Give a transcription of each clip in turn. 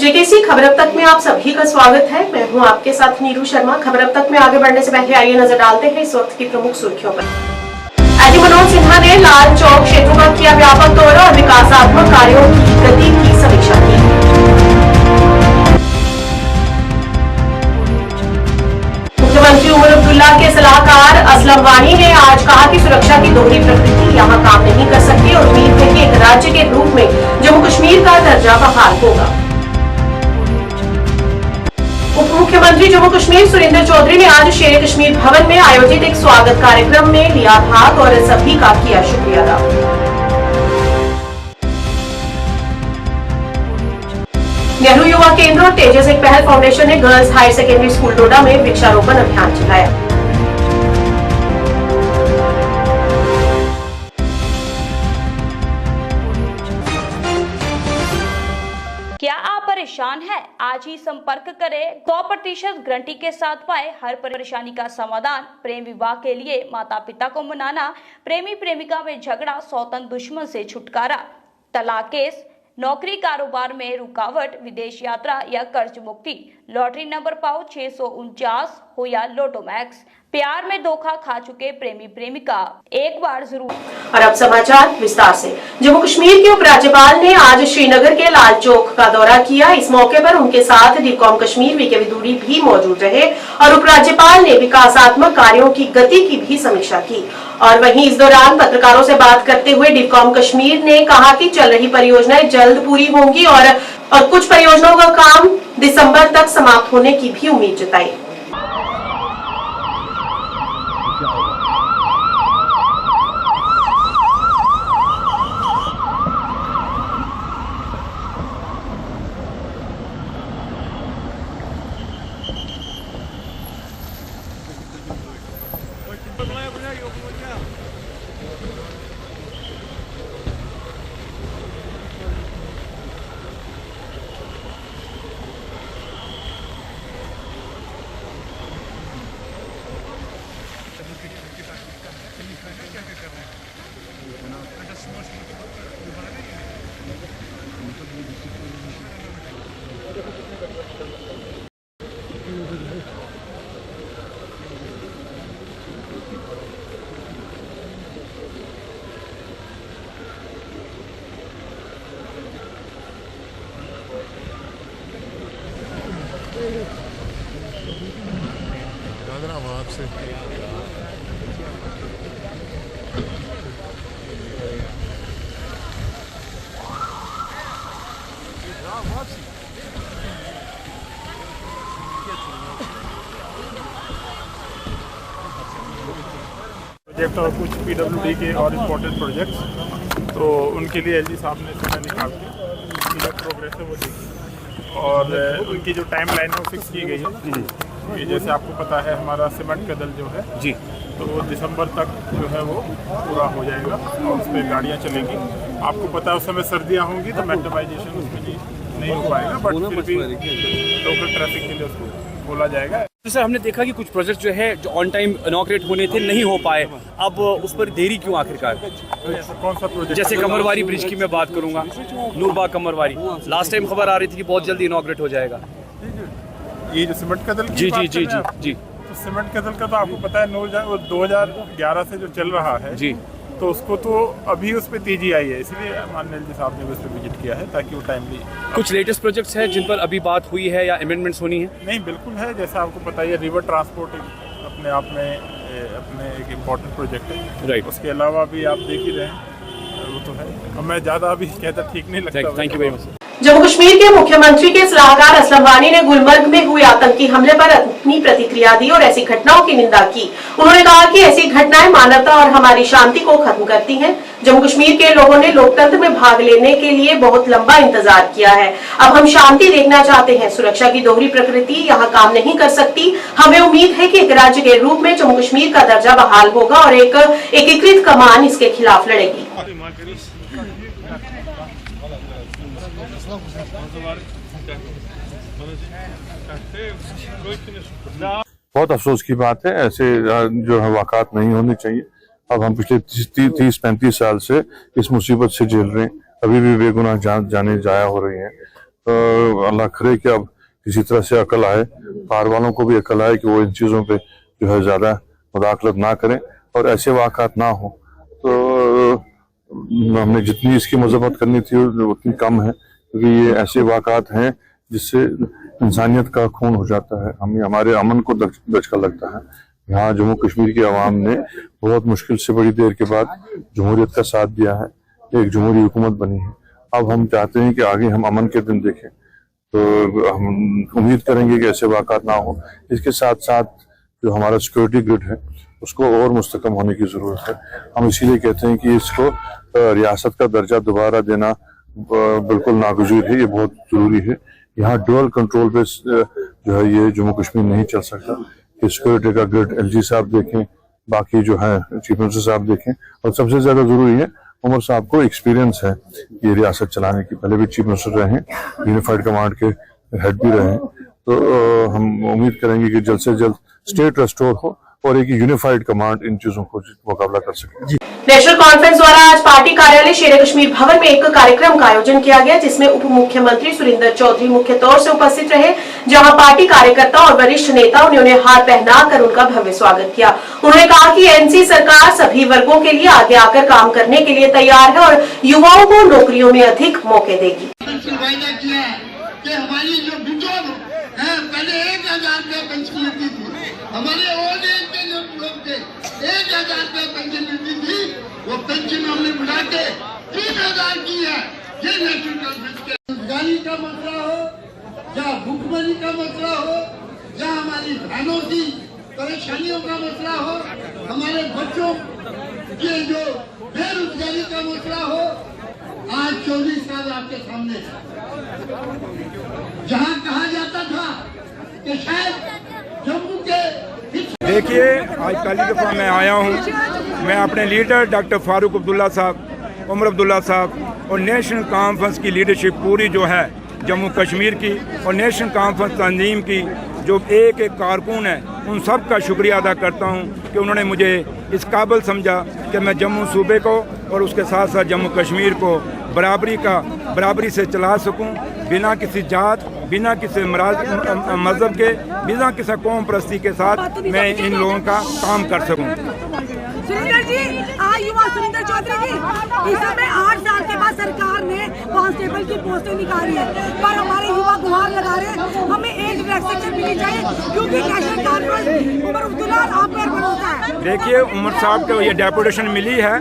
JKC खबर अब तक में आप सभी का स्वागत है। मैं हूं आपके साथ नीरू शर्मा। खबर अब तक में आगे बढ़ने से पहले आइए नजर डालते हैं इस वक्त की प्रमुख सुर्खियों पर। एडी मनोज सिन्हा ने लाल चौक क्षेत्र का किया व्यापक दौरा और विकासात्मक कार्यों की गति की समीक्षा की। मुख्यमंत्री उमर अब्दुल्ला के सलाहकार असलम वानी ने आज कहा कि सुरक्षा की दोहरी प्रकृति यहां काम नहीं कर सकती और उम्मीद है कि एक राज्य के रूप में जम्मू कश्मीर का दर्जा बहाल होगा। उप मुख्यमंत्री जम्मू कश्मीर सुरेंद्र चौधरी ने आज शेर कश्मीर भवन में आयोजित एक स्वागत कार्यक्रम में लिया भाग और सभी का किया शुक्रिया अदा। नेहरू युवा केंद्र और तेजस एक पहल फाउंडेशन ने गर्ल्स हायर सेकेंडरी स्कूल डोडा में वृक्षारोपण अभियान चलाया। क्या आप परेशान हैं? आज ही संपर्क करें। 100% गारंटी के साथ पाए हर परेशानी का समाधान। प्रेम विवाह के लिए माता पिता को मनाना, प्रेमी प्रेमिका में झगड़ा, सौतन दुश्मन से छुटकारा, तलाक केस, नौकरी कारोबार में रुकावट, विदेश यात्रा या कर्ज मुक्ति, लॉटरी नंबर पाओ 649 हो या लोटो मैक्स, प्यार में धोखा खा चुके प्रेमी प्रेमिका एक बार जरूर। और अब समाचार विस्तार से। जम्मू कश्मीर के उपराज्यपाल ने आज श्रीनगर के लाल चौक का दौरा किया। इस मौके पर उनके साथ डिवकॉम कश्मीर वीके विदुरी भी मौजूद रहे और उपराज्यपाल ने विकासात्मक कार्यों की गति की भी समीक्षा की। और वहीं इस दौरान पत्रकारों से बात करते हुए डिवकॉम कश्मीर ने कहा कि चल रही परियोजनाएं जल्द पूरी होंगी और कुछ परियोजनाओं का काम दिसंबर तक समाप्त होने की भी उम्मीद जताई। प्रोजेक्ट और कुछ पीडब्ल्यूडी के और इम्पोर्टेंट प्रोजेक्ट्स, तो उनके लिए एलजी साहब ने समय निकाल के प्रोग्रेस है वो देखी और उनकी जो टाइम लाइन है वो फिक्स की गई है कि जैसे आपको पता है हमारा सीमेंट का दल जो है जी, तो वो दिसंबर तक जो है वो पूरा हो जाएगा और उस पर गाड़ियाँ चलेंगी। आपको पता है उस समय सर्दियाँ होंगी तो मैक्सिमाइजेशन उसमें नहीं हो पाएगा, बट फिर भी लोकल ट्रैफिक के लिए उसको खोला जाएगा। सर हमने देखा कि कुछ प्रोजेक्ट जो है जो ऑन टाइम इनॉग्रेट होने थे नहीं हो पाए, अब उस पर देरी क्यों आखिरकार? कौन सा प्रोजेक्ट? जैसे कमरवारी ब्रिज की मैं बात करूंगा, नूरबाग कमरवारी, लास्ट टाइम खबर आ रही थी कि बहुत जल्दी इनॉग्रेट हो जाएगा। ये जो सीमेंट का दल जी जी जी जी जी, तो सीमेंट का दल का तो आपको पता है 2011 से जो चल रहा है जी, तो उसको तो अभी उस पर तेजी आई है, इसलिए माननीय एलजी साहब ने उस पर विजिट किया है ताकि वो टाइमली। कुछ लेटेस्ट प्रोजेक्ट्स हैं जिन पर अभी बात हुई है या अमेंडमेंट्स होनी है? नहीं, बिल्कुल है। जैसा आपको पता है रिवर ट्रांसपोर्ट अपने आप में अपने एक इम्पोर्टेंट प्रोजेक्ट है, राइट। उसके अलावा भी आप देख ही रहे हैं, वो तो है। और मैं ज़्यादा अभी कहता ठीक नहीं लगता। Thank you very much. Jammu Kashmir के मुख्यमंत्री के सलाहकार असलम वानी ने गुलमर्ग में हुए आतंकी हमले पर अपनी प्रतिक्रिया दी और ऐसी घटनाओं की निंदा की। उन्होंने कहा कि ऐसी घटनाएं मानवता और हमारी शांति को खत्म करती हैं। जम्मू कश्मीर के लोगों ने लोकतंत्र में भाग लेने के लिए बहुत लंबा इंतजार किया है। अब हम शांति देखना चाहते हैं। सुरक्षा की दोहरी प्रकृति यहाँ काम नहीं कर सकती। हमें उम्मीद है कि एक राज्य के रूप में जम्मू कश्मीर का दर्जा बहाल होगा और एक एकीकृत कमान इसके खिलाफ लड़ेगी। बहुत अफसोस की बात है, ऐसे जो है वाक़ात नहीं होनी चाहिए। अब हम पिछले 30-35 साल से इस मुसीबत से झेल रहे हैं, अभी भी बेगुनाह जाने जाया हो रही हैं। अल्लाह करे कि अब किसी तरह से अकल आए, बाहर वालों को भी अकल आए कि वो इन चीज़ों पे जो है ज़्यादा मुदाखलत ना करें और ऐसे वाक़ात ना हो। तो हमने जितनी इसकी मज़म्मत करनी थी उतनी कम है, क्योंकि ये ऐसे वाक़ात हैं जिससे इंसानियत का खून हो जाता है, हमें हमारे अमन को दचका लगता है। यहाँ जम्मू कश्मीर की आवाम ने बहुत मुश्किल से बड़ी देर के बाद जमहूरियत का साथ दिया है, एक जमहूरी हुकूमत बनी है। अब हम चाहते हैं कि आगे हम अमन के दिन देखें, तो हम उम्मीद करेंगे कि ऐसे वाक़ात ना हो। इसके साथ साथ जो हमारा सिक्योरिटी ग्रिड है उसको और मुस्तकम होने की ज़रूरत है। हम इसीलिए कहते हैं कि इसको रियासत का दर्जा दोबारा देना बिल्कुल नागुज़ीर है, ये बहुत ज़रूरी है। यहाँ डुअल कंट्रोल पे जो है ये जम्मू कश्मीर नहीं चल सकता कि सिक्योरिटी का ग्रिड एलजी साहब देखें, बाकी जो है चीफ मिनिस्टर साहब देखें, और सबसे ज़्यादा ज़रूरी है उमर साहब को एक्सपीरियंस है ये रियासत चलाने की, पहले भी चीफ मिनिस्टर रहे हैं, यूनिफाइड कमांड के हेड भी रहे हैं। तो हम उम्मीद करेंगे कि जल्द से जल्द स्टेट रेस्टोर हो और एक यूनिफाइड कमांड इन चीजों को मुकाबला कर सके। नेशनल कॉन्फ्रेंस द्वारा आज पार्टी कार्यालय शेर कश्मीर भवन में एक कार्यक्रम का आयोजन किया गया, जिसमें उप मुख्यमंत्री सुरिंदर चौधरी मुख्य तौर से उपस्थित रहे, जहां पार्टी कार्यकर्ता और वरिष्ठ नेताओं ने उन्हें हार पहनाकर उनका भव्य स्वागत किया। उन्होंने कहा कि एनसी सरकार सभी वर्गों के लिए आगे आकर काम करने के लिए तैयार है और युवाओं को नौकरियों में अधिक मौके देगी। हमारी जो बुजुर्ग है पहले 1000 रुपया पेंशन मिलती थी, हमारे ओल्ड एज में जो लोग थे 1000 रुपया पेंशन मिलती थी, वो पेंशन हमने बढ़ा के 3000 की है। ये नेशनल कॉन्फ्रेंस के रोजगारी का मसला हो या भूखमरी का मसला हो या हमारी बहनों की परेशानियों का मसला हो, हमारे बच्चों के जो बेरोजगारी का मसला हो, आज 24 साल आपके सामने है। जहां कहा जाता था कि शायद जम्मू के देखिए, आज पहली दफ़ा मैं आया हूं, मैं अपने लीडर डॉक्टर फारूक अब्दुल्ला साहब, उमर अब्दुल्ला साहब और नेशनल कॉन्फ्रेंस की लीडरशिप पूरी जो है जम्मू कश्मीर की और नेशनल कॉन्फ्रेंस तंजीम की जो एक एक कारकुन है, उन सब का शुक्रिया अदा करता हूं कि उन्होंने मुझे इस काबिल समझा कि मैं जम्मू सूबे को और उसके साथ साथ जम्मू कश्मीर को बराबरी से चला सकूं, बिना किसी जात, बिना किसी मज़हब के, बिना किसी कौम परस्ती के साथ मैं इन लोगों का काम कर सकूं। सुरिंदर जी, आज युवा सुरिंदर चौधरी जी, इस समय 8 साल के बाद सरकार ने कांस्टेबल की पोस्टें निकाली है, पर हमारे युवा गुहार लगा रहे हैं हमें एक रिलैक्सेशन मिलनी चाहिए, क्योंकि नेशनल कॉन्फ्रेंस उमर अब्दुल्ला आप पर भरोसा है। देखिए, उमर साहब को ये डेपुटेशन मिली है,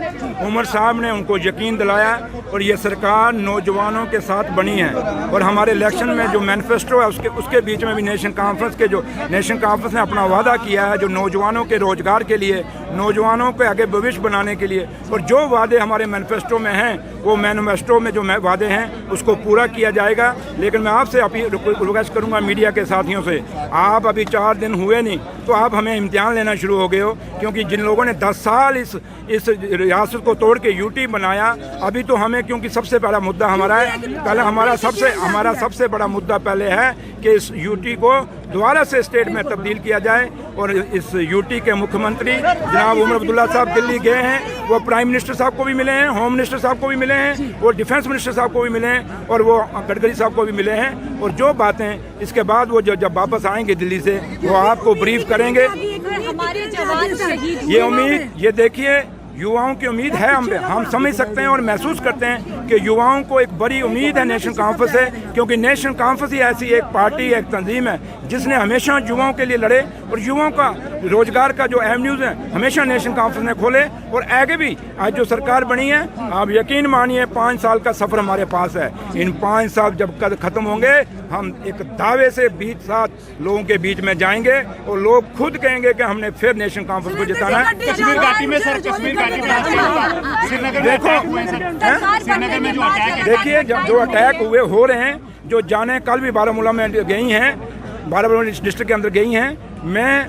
उमर साहब ने उनको यकीन दिलाया और ये सरकार नौजवानों के साथ बनी है। और हमारे इलेक्शन में जो मैनिफेस्टो है उसके बीच में भी नेशनल कॉन्फ्रेंस ने अपना वादा किया है, जो नौजवानों के रोजगार के लिए, नौजवानों के आगे भविष्य बनाने के लिए, और जो वादे हमारे मैनिफेस्टो में हैं, वो मैनिफेस्टो में जो वादे हैं उसको पूरा किया जाएगा। लेकिन मैं आपसे रिक्वेस्ट करूंगा मीडिया के साथियों से, आप अभी 4 दिन हुए नहीं तो आप हमें इम्तिहान लेना शुरू हो गए हो, क्योंकि जिन लोगों ने 10 साल इस रियासत को तोड़ के यूटी बनाया, अभी तो हमें, क्योंकि सबसे बड़ा मुद्दा हमारा है, पहले हमारा सबसे बड़ा मुद्दा पहले है कि इस यूटी को दोबारा से स्टेट में तब्दील किया जाए। और इस यूटी के मुख्यमंत्री जनाब उमर अब्दुल्ला साहब दिल्ली गए हैं, वो प्राइम मिनिस्टर साहब को भी मिले हैं, होम मिनिस्टर साहब को भी मिले हैं, वो डिफेंस मिनिस्टर साहब को भी मिले हैं, और वो गडकरी साहब को भी मिले हैं। और जो बातें इसके बाद वो जब वापस आएंगे दिल्ली से, वो आपको ब्रीफ करेंगे। ये उम्मीद, ये देखिए, युवाओं की उम्मीद है हम समझ सकते हैं और महसूस करते हैं कि युवाओं को एक बड़ी उम्मीद है नेशनल कॉन्फ्रेंस से, क्योंकि नेशनल कॉन्फ्रेंस ही ऐसी एक पार्टी, एक तंजीम है जिसने हमेशा युवाओं के लिए लड़े और युवाओं का रोजगार का जो एवेन्यूज़ हैं हमेशा नेशनल कॉन्फ्रेंस ने खोले। और आगे भी आज जो सरकार बनी है, आप यकीन मानिए 5 साल का सफ़र हमारे पास है। इन 5 साल जब ख़त्म होंगे, हम एक दावे से 20 लोगों के बीच में जाएंगे और लोग खुद कहेंगे कि हमने फिर नेशनल कॉन्फ्रेंस को जिताना है। कश्मीर घाटी में सर, कश्मीर घाटी में देखिए, जो अटैक हो रहे हैं, जो जाने कल भी बारामूला में गई हैं, बारामूला डिस्ट्रिक्ट के अंदर गई हैं, मैं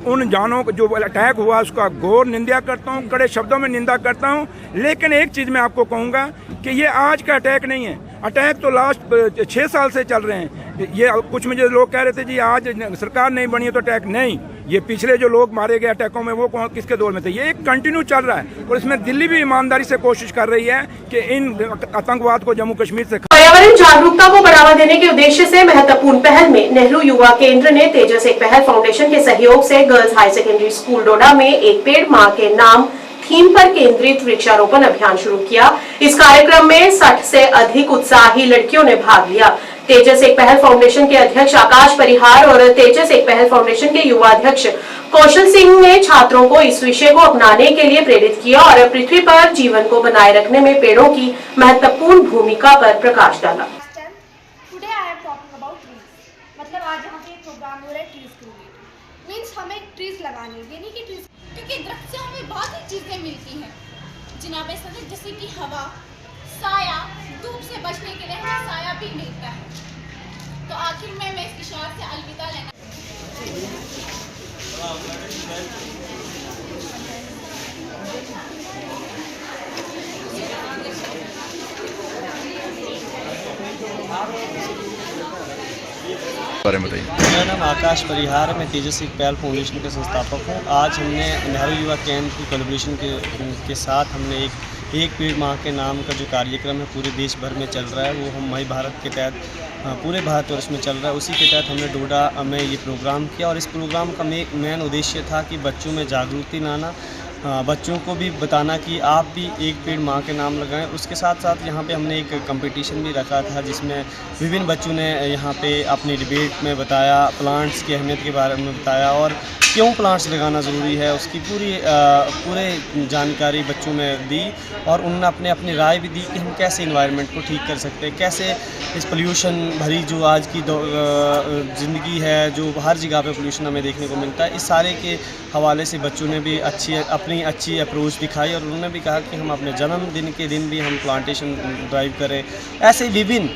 उन जानों को जो अटैक हुआ उसका घोर निंदा करता हूँ, कड़े शब्दों में निंदा करता हूँ। लेकिन एक चीज़ मैं आपको कहूँगा कि ये आज का अटैक नहीं है, अटैक तो लास्ट 6 साल से चल रहे हैं। ये कुछ मुझे लोग कह रहे थे जी आज सरकार नहीं बनी है तो अटैक नहीं, ये पिछले जो लोग मारे गए अटैकों में वो किसके दौर में थे, ये एक कंटिन्यू चल रहा है। और इसमें दिल्ली भी ईमानदारी से कोशिश कर रही है कि इन आतंकवाद को जम्मू कश्मीर से। पर्यावरण जागरूकता को बढ़ावा देने के उद्देश्य से महत्वपूर्ण पहल में नेहरू युवा केंद्र ने तेजस एक पहल फाउंडेशन के सहयोग से गर्ल्स हाई सेकेंडरी स्कूल डोडा में एक पेड़ मां के नाम थीम पर केंद्रित वृक्षारोपण अभियान शुरू किया। इस कार्यक्रम में 60 से अधिक उत्साही लड़कियों ने भाग लिया। तेजस एक पहल फाउंडेशन के अध्यक्ष आकाश परिहार और तेजस एक पहल फाउंडेशन के युवा अध्यक्ष कौशल सिंह ने छात्रों को इस विषय को अपनाने के लिए प्रेरित किया और पृथ्वी पर जीवन को बनाए रखने में पेड़ों की महत्वपूर्ण भूमिका पर प्रकाश डाला। Today I am talking about trees. मतलब आज यहाँ पे एक प्रोग्राम हो रहा है ट्रीज के रिलेटेड। मीन्स हमें ट्रीज लगाने, ये नहीं कि ट्रीज, क्योंकि दरख्त से हमें बहुत ही चीज़ें मिलती हैं जनाब सदर, जैसे कि हवा, साया, धूप से बचने के लिए हमें साया भी मिलता है। तो आखिर में मैं इस इशारे से अलविदा लेना। बारे में बताइए। मेरा नाम आकाश परिहार है, मैं तेजस एक पहल फाउंडेशन के संस्थापक हूँ। आज हमने नेहरू युवा केंद्र की कोलैबोरेशन के साथ हमने एक पेड़ माह के नाम का जो कार्यक्रम है पूरे देश भर में चल रहा है, वो हम मई भारत के तहत पूरे भारतवर्ष में चल रहा है। उसी के तहत हमने डोडा में ये प्रोग्राम किया और इस प्रोग्राम का मेन उद्देश्य था कि बच्चों में जागरूकता लाना, बच्चों को भी बताना कि आप भी एक पेड़ माँ के नाम लगाएं। उसके साथ साथ यहाँ पे हमने एक कंपटीशन भी रखा था जिसमें विभिन्न बच्चों ने यहाँ पे अपनी डिबेट में बताया, प्लांट्स की अहमियत के बारे में बताया और क्यों प्लांट्स लगाना ज़रूरी है, उसकी पूरे जानकारी बच्चों में दी और उन्होंने अपनी राय भी दी कि हम कैसे इन्वायरमेंट को ठीक कर सकते हैं, कैसे इस पोल्यूशन भरी जो आज की ज़िंदगी है, जो हर जगह पे पोल्यूशन हमें देखने को मिलता है, इस सारे के हवाले से बच्चों ने भी अपनी अच्छी अप्रोच दिखाई और उन्होंने भी कहा कि हम अपने जन्मदिन के दिन भी हम प्लांटेशन ड्राइव करें। ऐसे विभिन्न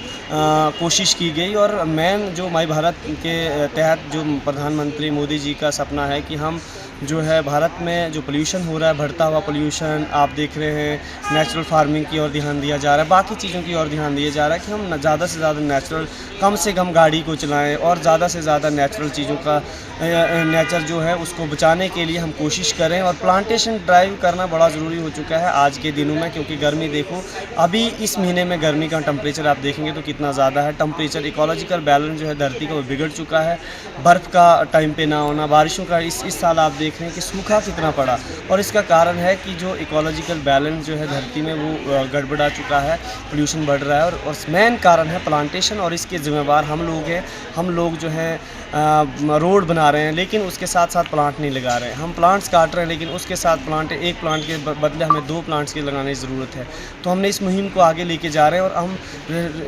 कोशिश की गई और मेन जो मई भारत के तहत जो प्रधानमंत्री मोदी जी का सपना है कि हम जो है भारत में जो पोल्यूशन हो रहा है, बढ़ता हुआ पोल्यूशन आप देख रहे हैं, नेचुरल फार्मिंग की ओर ध्यान दिया जा रहा है, बाकी चीज़ों की ओर ध्यान दिया जा रहा है कि हम ज़्यादा से ज़्यादा नेचुरल, कम से कम गाड़ी को चलाएं और ज़्यादा से ज़्यादा नेचुरल चीज़ों का नेचर जो है उसको बचाने के लिए हम कोशिश करें। और प्लांटेशन ड्राइव करना बड़ा ज़रूरी हो चुका है आज के दिनों में, क्योंकि गर्मी देखो अभी इस महीने में गर्मी का टेम्परेचर आप देखेंगे तो कितना ज़्यादा है। टेम्परेचर, इकोलॉजिकल बैलेंस जो है धरती का वो बिगड़ चुका है, बर्फ़ का टाइम पे ना होना, बारिशों का इस साल आप देख रहे हैं कि सूखा कितना पड़ा और इसका कारण है कि जो इकोलॉजिकल बैलेंस जो है धरती में वो गड़बड़ा चुका है, पोल्यूशन बढ़ रहा है और मेन कारण है प्लांटेशन और इसके जिम्मेवार हम लोग हैं। हम लोग जो है रोड बना रहे हैं लेकिन उसके साथ साथ प्लांट नहीं लगा रहे हैं, हम प्लांट्स काट रहे हैं लेकिन उसके साथ एक प्लांट के बदले हमें 2 प्लांट्स की लगाने की ज़रूरत है। तो हमने इस मुहिम को आगे लेके जा रहे हैं और हम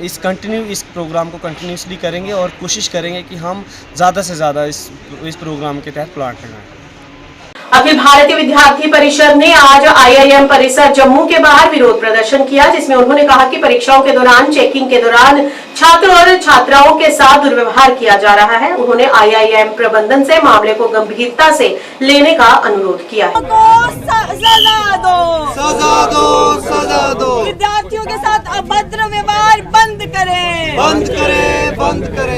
इस प्रोग्राम को कंटिन्यूसली करेंगे और कोशिश करेंगे कि हम ज़्यादा से ज़्यादा इस प्रोग्राम के तहत प्लांट लगाएं। अखिल भारतीय विद्यार्थी परिषद ने आज IIM परिसर जम्मू के बाहर विरोध प्रदर्शन किया, जिसमें उन्होंने कहा कि परीक्षाओं के दौरान, चेकिंग के दौरान छात्र और छात्राओं के साथ दुर्व्यवहार किया जा रहा है। उन्होंने IIM प्रबंधन से मामले को गंभीरता से लेने का अनुरोध किया है। सजा दो। विद्यार्थियों के साथ अभद्र व्यवहार बंद करें।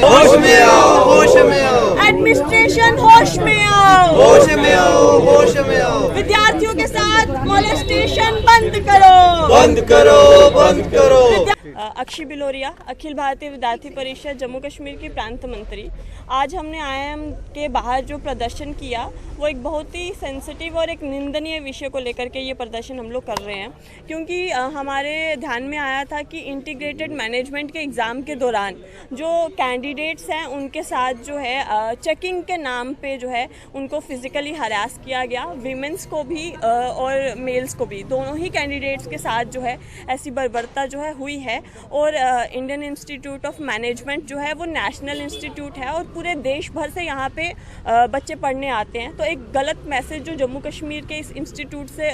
होश में आओ। एडमिनिस्ट्रेशन होश में आओ। विद्यार्थियों के साथ मोलेस्टेशन बंद करो। अक्षी बिलोरिया, अखिल भारतीय विद्यार्थी परिषद जम्मू कश्मीर की प्रांत मंत्री। आज हमने IIM के बाहर जो प्रदर्शन किया वो एक बहुत ही सेंसिटिव और एक निंदनीय विषय को लेकर के ये प्रदर्शन हम लोग कर रहे हैं, क्योंकि हमारे ध्यान में आया था कि इंटीग्रेटेड मैनेजमेंट के एग्ज़ाम के दौरान जो कैंडिडेट्स हैं उनके साथ जो है चेकिंग के नाम पे जो है उनको फिज़िकली हरास किया गया, वीमेंस को भी और मेल्स को भी, दोनों ही कैंडिडेट्स के साथ जो है ऐसी बर्बरता जो है हुई है। और इंडियन इंस्टीट्यूट ऑफ मैनेजमेंट जो है वो नेशनल इंस्टीट्यूट है और पूरे देश भर से यहाँ पे बच्चे पढ़ने आते हैं। तो एक गलत मैसेज जो जम्मू कश्मीर के इस इंस्टीट्यूट से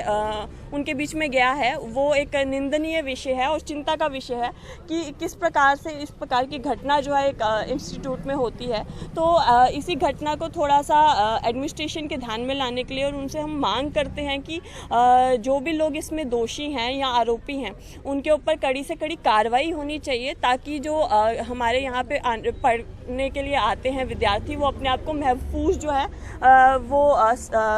उनके बीच में गया है वो एक निंदनीय विषय है और चिंता का विषय है कि किस प्रकार से इस प्रकार की घटना जो है एक इंस्टीट्यूट में होती है। तो इसी घटना को थोड़ा सा एडमिनिस्ट्रेशन के ध्यान में लाने के लिए और उनसे हम मांग करते हैं कि जो भी लोग इसमें दोषी हैं या आरोपी हैं उनके ऊपर कड़ी से कड़ी कार्रवाई कार्रवाई होनी चाहिए ताकि जो हमारे यहाँ पे पढ़ने के लिए आते हैं विद्यार्थी वो अपने आप को महफूज जो है वो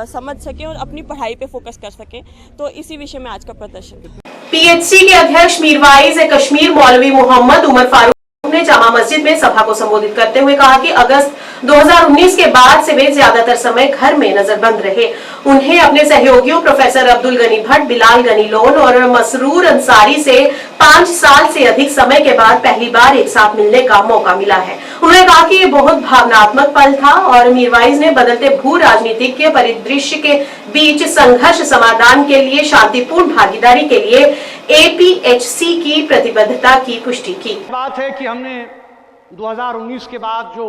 समझ सकें और अपनी पढ़ाई पे फोकस कर सकें। तो इसी विषय में आज का प्रदर्शन। पीएचसी के अध्यक्ष मीरवाइज कश्मीर मौलवी मोहम्मद उमर फारूक ने जामा मस्जिद में सभा को संबोधित करते हुए कहा कि अगस्त 2019 के बाद से वे ज्यादातर समय घर में नजरबंद रहे। उन्हें अपने सहयोगियों प्रोफेसर अब्दुल गनी भट्ट, बिलाल गनी लोन और मसरूर अंसारी से 5 साल से अधिक समय के बाद पहली बार एक साथ मिलने का मौका मिला है। उन्होंने कहा कि ये बहुत भावनात्मक पल था और मीरवाइज ने बदलते भू राजनीतिक के परिदृश्य के बीच संघर्ष समाधान के लिए शांतिपूर्ण भागीदारी के लिए एपीएचसी की प्रतिबद्धता की पुष्टि की। बात है कि हमने 2019 के बाद जो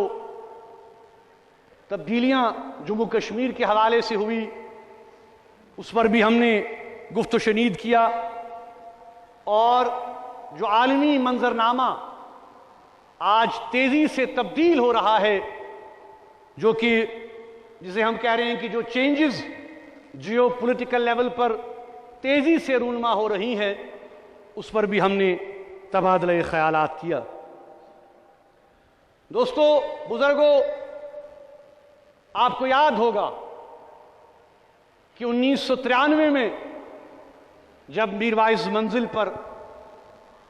तब्दीलियां जम्मू कश्मीर के हवाले से हुई उस पर भी हमने गुफ्त शनीद किया और जो आलमी मंजरनामा आज तेजी से तब्दील हो रहा है, जो कि जिसे हम कह रहे हैं कि जो चेंजेस जियो पॉलिटिकल लेवल पर तेजी से रूनमा हो रही हैं, उस पर भी हमने तबादला ख्यालात किया। दोस्तों, बुजुर्गों, आपको याद होगा कि 1993 में जब मीरवाइज मंजिल पर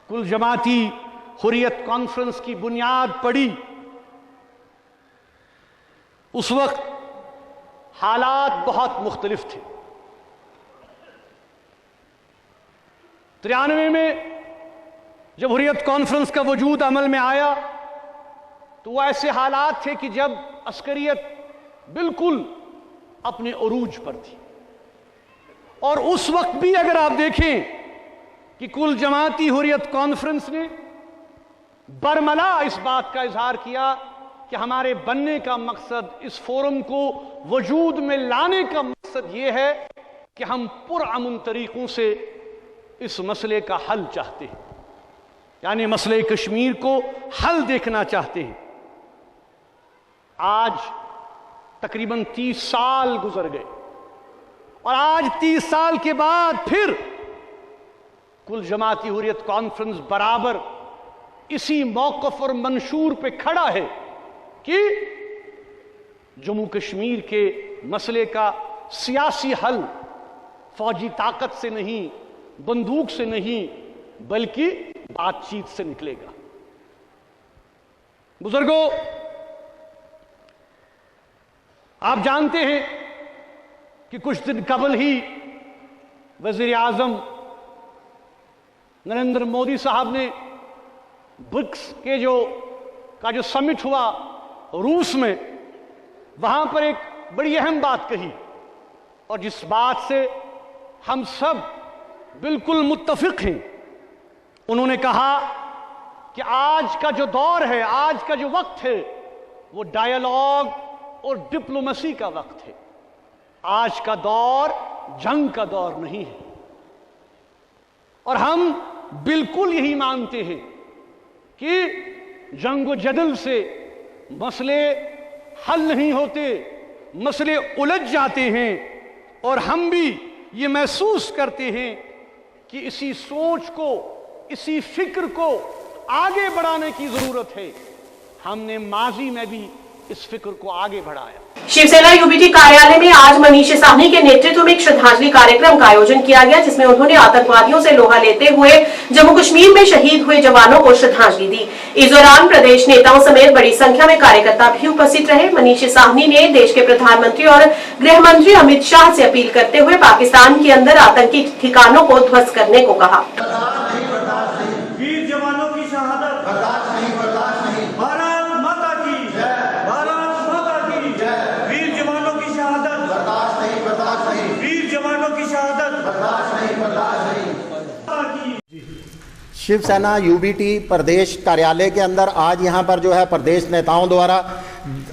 कुल जमाती हुर्रियत कॉन्फ्रेंस की बुनियाद पड़ी, उस वक्त हालात बहुत मुख्तलिफ थे। 93 में जब हुर्रियत कॉन्फ्रेंस का वजूद अमल में आया तो वो ऐसे हालात थे कि जब अस्करियत बिल्कुल अपने उरूज पर थी। और उस वक्त भी अगर आप देखें कि कुल जमाती हुर्रियत कॉन्फ्रेंस ने बरमला इस बात का इजहार किया कि हमारे बनने का मकसद, इस फोरम को वजूद में लाने का मकसद ये है कि हम पुरअमन तरीकों से इस मसले का हल चाहते हैं, यानी मसले कश्मीर को हल देखना चाहते हैं। आज तकरीबन 30 साल गुजर गए और आज 30 साल के बाद फिर कुल जमाती हुर्रियत कॉन्फ्रेंस बराबर इसी मौक़िफ़ और मंशूर पे खड़ा है कि जम्मू कश्मीर के मसले का सियासी हल फौजी ताकत से नहीं, बंदूक से नहीं, बल्कि बातचीत से निकलेगा। बुजुर्गों, आप जानते हैं कि कुछ दिन कबल ही वज़ीर आज़म नरेंद्र मोदी साहब ने ब्रिक्स के जो समिट हुआ रूस में, वहां पर एक बड़ी अहम बात कही और जिस बात से हम सब बिल्कुल मुत्तफिक हैं। उन्होंने कहा कि आज का जो दौर है, आज का जो वक्त है, वो डायलॉग और डिप्लोमेसी का वक्त है। आज का दौर जंग का दौर नहीं है और हम बिल्कुल यही मानते हैं कि जंग व जदल से मसले हल नहीं होते, मसले उलझ जाते हैं। और हम भी ये महसूस करते हैं कि इसी सोच को, इसी फिक्र को आगे बढ़ाने की जरूरत है। हमने माजी में भी इस फिक्र को आगे बढ़ाया। शिवसेना यूबीटी कार्यालय में आज मनीष साहनी के नेतृत्व में एक श्रद्धांजलि कार्यक्रम का आयोजन किया गया, जिसमें उन्होंने आतंकवादियों से लोहा लेते हुए जम्मू कश्मीर में शहीद हुए जवानों को श्रद्धांजलि दी। इस दौरान प्रदेश नेताओं समेत बड़ी संख्या में कार्यकर्ता भी उपस्थित रहे। मनीष साहनी ने देश के प्रधानमंत्री और गृह मंत्री अमित शाह से अपील करते हुए पाकिस्तान के अंदर आतंकी ठिकानों को ध्वस्त करने को कहा। वीर जवानों की शहादत बर्दाश्त नहीं, बर्दाश्त नहीं। भारत माता की जय, भारत माता की जय। वीर जवानों की शहादत बर्दाश्त नहीं, बर्दाश्त नहीं। वीर जवानों की शहादत बर्दाश्त नहीं, बर्दाश्त नहीं। शिवसेना यूबीटी प्रदेश कार्यालय के अंदर आज यहाँ पर जो है प्रदेश नेताओं द्वारा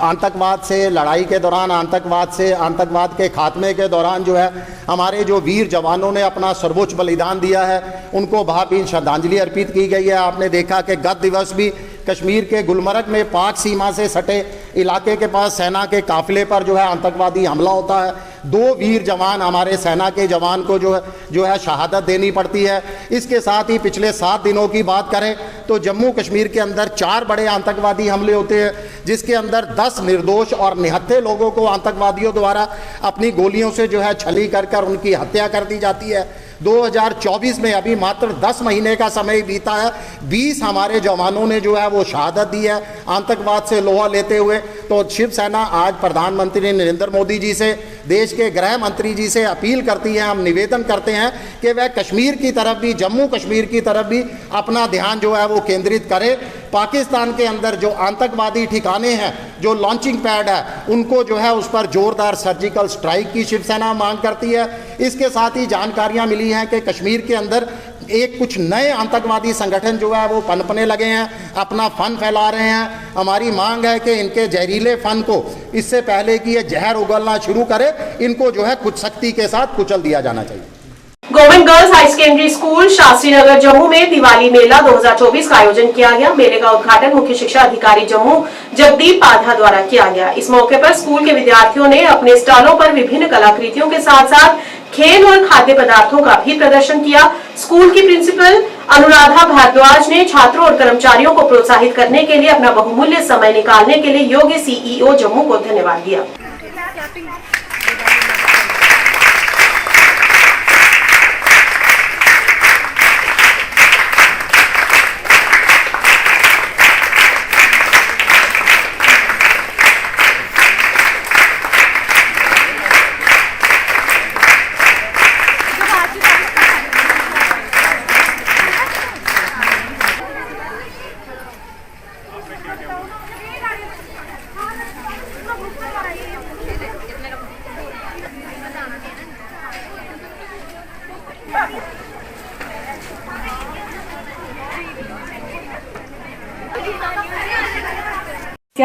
आतंकवाद से लड़ाई के दौरान, आतंकवाद के खात्मे के दौरान जो है हमारे जो वीर जवानों ने अपना सर्वोच्च बलिदान दिया है, उनको भावभीनी श्रद्धांजलि अर्पित की गई है। आपने देखा कि गत दिवस भी कश्मीर के गुलमर्ग में पाक सीमा से सटे इलाके के पास सेना के काफिले पर जो है आतंकवादी हमला होता है, 2 वीर जवान हमारे सेना के जवान को जो है शहादत देनी पड़ती है। इसके साथ ही पिछले 7 दिनों की बात करें तो जम्मू कश्मीर के अंदर 4 बड़े आतंकवादी हमले होते हैं, जिसके अंदर 10 निर्दोष और निहत्थे लोगों को आतंकवादियों द्वारा अपनी गोलियों से जो है छली कर उनकी हत्या कर दी जाती है। 2024 में अभी मात्र 10 महीने का समय बीता है, 20 हमारे जवानों ने जो है वो शहादत दी है आतंकवाद से लोहा लेते हुए। तो शिवसेना आज प्रधानमंत्री नरेंद्र मोदी जी से, देश के गृह मंत्री जी से अपील करती है, हम निवेदन करते हैं कि वह कश्मीर की तरफ भी, जम्मू कश्मीर की तरफ भी अपना ध्यान जो है वो केंद्रित करे। पाकिस्तान के अंदर जो आतंकवादी ठिकाने हैं, जो लॉन्चिंग पैड है, उनको जो है उस पर जोरदार सर्जिकल स्ट्राइक की शिवसेना मांग करती है। इसके साथ ही जानकारियां मिली हैं कि कश्मीर के अंदर कुछ नए आतंकवादी संगठन जो है वो पनपने लगे हैं, अपना फन फैला रहे हैं। हमारी मांग है कि इनके जहरीले फन को, इससे पहले कि ये जहर उगलना शुरू करे, इनको जो है कुछ सख्ती के साथ कुचल दिया जाना चाहिए। Government girls high secondary school Shastri Nagar Jammu में दिवाली मेला 2024 का आयोजन किया गया। मेले का उद्घाटन मुख्य शिक्षा अधिकारी जम्मू जगदीप पाधा द्वारा किया गया। इस मौके पर स्कूल के विद्यार्थियों ने अपने स्टॉलों पर विभिन्न कलाकृतियों के साथ साथ खेल और खाद्य पदार्थों का भी प्रदर्शन किया। स्कूल की प्रिंसिपल अनुराधा भारद्वाज ने छात्रों और कर्मचारियों को प्रोत्साहित करने के लिए अपना बहुमूल्य समय निकालने के लिए योग्य सीईओ जम्मू को धन्यवाद दिया।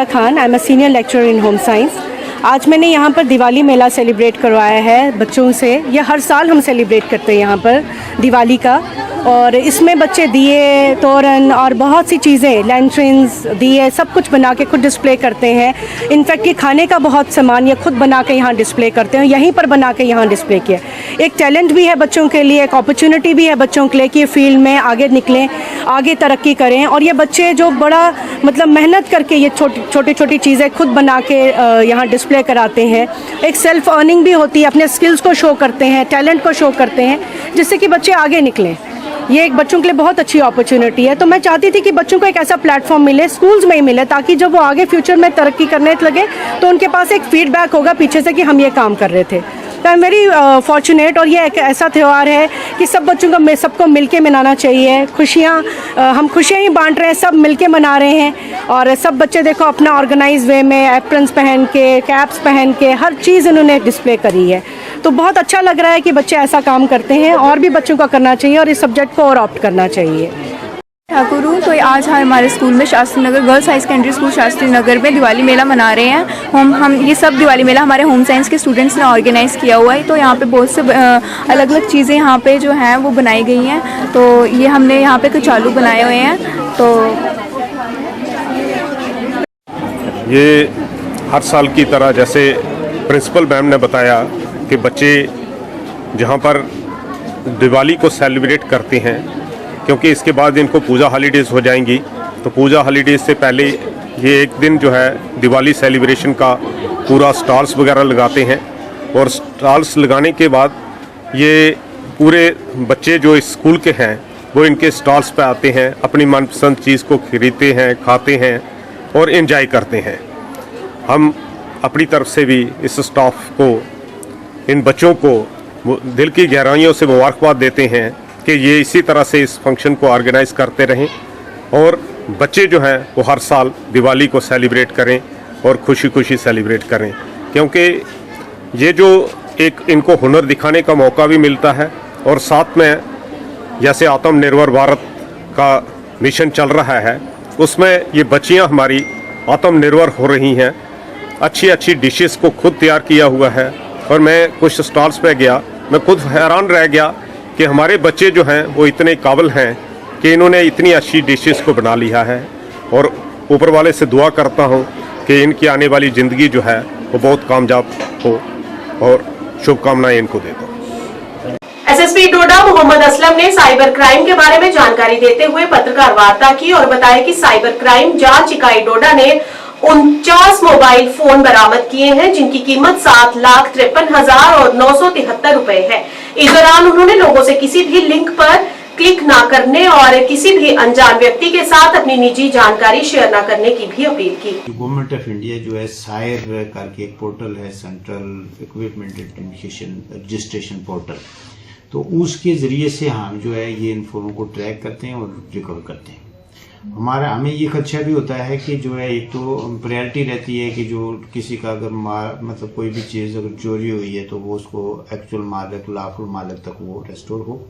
Khan, I am a senior lecturer in home science. आज मैंने यहाँ पर दिवाली मेला सेलिब्रेट करवाया है बच्चों से। यह हर साल हम सेलिब्रेट करते हैं यहाँ पर दिवाली का, और इसमें बच्चे दिए, तोरण और बहुत सी चीज़ें, लैंटर्न्स, दिए, सब कुछ बना के खुद डिस्प्ले करते हैं। इनफैक्ट ये खाने का बहुत सामान ये खुद बना के यहाँ डिस्प्ले करते हैं, यहीं पर बना के यहाँ डिस्प्ले किया। एक टैलेंट भी है बच्चों के लिए, एक अपॉर्चुनिटी भी है बच्चों के लिए कि ये फील्ड में आगे निकलें, आगे तरक्की करें। और ये बच्चे जो बड़ा मतलब मेहनत करके ये छोटी छोटी चीज़ें खुद बना के यहाँ डिस्प्ले कराते हैं, एक सेल्फ अर्निंग भी होती है, अपने स्किल्स को शो करते हैं, टैलेंट को शो करते हैं, जिससे कि बच्चे आगे निकलें। ये एक बच्चों के लिए बहुत अच्छी अपॉर्चुनिटी है। तो मैं चाहती थी कि बच्चों को एक ऐसा प्लेटफॉर्म मिले, स्कूल्स में ही मिले, ताकि जब वो आगे फ्यूचर में तरक्की करने लगे तो उनके पास एक फीडबैक होगा पीछे से कि हम ये काम कर रहे थे। तो आई एम वेरी फॉर्चुनेट। और ये एक ऐसा त्यौहार है कि सब बच्चों को सबको मिलके मनाना चाहिए। हम खुशियाँ ही बांट रहे हैं, सब मिलके मना रहे हैं। और सब बच्चे देखो अपना ऑर्गेनाइज वे में एप्रन्स पहन के, कैप्स पहन के, हर चीज़ इन्होंने डिस्प्ले करी है। तो बहुत अच्छा लग रहा है कि बच्चे ऐसा काम करते हैं, और भी बच्चों को करना चाहिए और इस सब्जेक्ट को और ऑप्ट करना चाहिए। ठाकुर हूँ। तो आज हमारे स्कूल में Shastri Nagar girls high secondary school Shastri Nagar में दिवाली मेला मना रहे हैं। हम ये सब दिवाली मेला हमारे होम साइंस के स्टूडेंट्स ने ऑर्गेनाइज़ किया हुआ है। तो यहाँ पे बहुत से अलग अलग चीज़ें यहाँ पे जो हैं वो बनाई गई हैं। तो ये हमने यहाँ पे कुछ आलू बनाए हुए हैं। तो ये हर साल की तरह, जैसे प्रिंसिपल मैम ने बताया कि बच्चे जहाँ पर दिवाली को सेलिब्रेट करते हैं, क्योंकि इसके बाद इनको पूजा हॉलीडेज़ हो जाएंगी, तो पूजा हॉलीडेज़ से पहले ये एक दिन जो है दिवाली सेलिब्रेशन का पूरा स्टॉल्स वगैरह लगाते हैं। और स्टॉल्स लगाने के बाद ये पूरे बच्चे जो इस स्कूल के हैं वो इनके स्टॉल्स पे आते हैं, अपनी मनपसंद चीज़ को खरीदते हैं, खाते हैं और एंजॉय करते हैं। हम अपनी तरफ से भी इस स्टाफ को, इन बच्चों को दिल की गहराइयों से मुबारकबाद देते हैं कि ये इसी तरह से इस फंक्शन को ऑर्गेनाइज़ करते रहें और बच्चे जो हैं वो हर साल दिवाली को सेलिब्रेट करें और खुशी खुशी सेलिब्रेट करें। क्योंकि ये जो एक इनको हुनर दिखाने का मौका भी मिलता है, और साथ में जैसे आत्मनिर्भर भारत का मिशन चल रहा है, उसमें ये बच्चियां हमारी आत्मनिर्भर हो रही हैं। अच्छी अच्छी डिशेस को खुद तैयार किया हुआ है। और मैं कुछ स्टॉल्स पे गया, मैं खुद हैरान रह गया कि हमारे बच्चे जो हैं वो इतने काबिल हैं कि इन्होंने इतनी अच्छी डिशेस को बना लिया है। और ऊपर वाले से दुआ करता हूँ कि इनकी आने वाली ज़िंदगी जो है वो बहुत कामयाब हो और शुभकामनाएं इनको देता हूँ। एसएसपी डोडा मोहम्मद असलम ने साइबर क्राइम के बारे में जानकारी देते हुए पत्रकार वार्ता की और बताया कि साइबर क्राइम जांच इकाई डोडा ने 49 मोबाइल फोन बरामद किए हैं, जिनकी कीमत 7,53,973 रुपए है। इस दौरान उन्होंने लोगों से किसी भी लिंक पर क्लिक ना करने और किसी भी अनजान व्यक्ति के साथ अपनी निजी जानकारी शेयर ना करने की भी अपील की। गवर्नमेंट ऑफ इंडिया जो है सायर करके एक पोर्टल है, central equipment identification registration portal, तो उसके जरिए से हम जो है ये इन फोनों को ट्रैक करते हैं और रिकवर करते हैं। हमें ये खदशा भी होता है कि जो है एक तो प्रायोरिटी रहती है कि जो किसी का अगर मतलब कोई भी चीज़ अगर चोरी हुई है तो वो उसको एक्चुअल मालिक लाफुल मालिक तक वो रेस्टोर हो।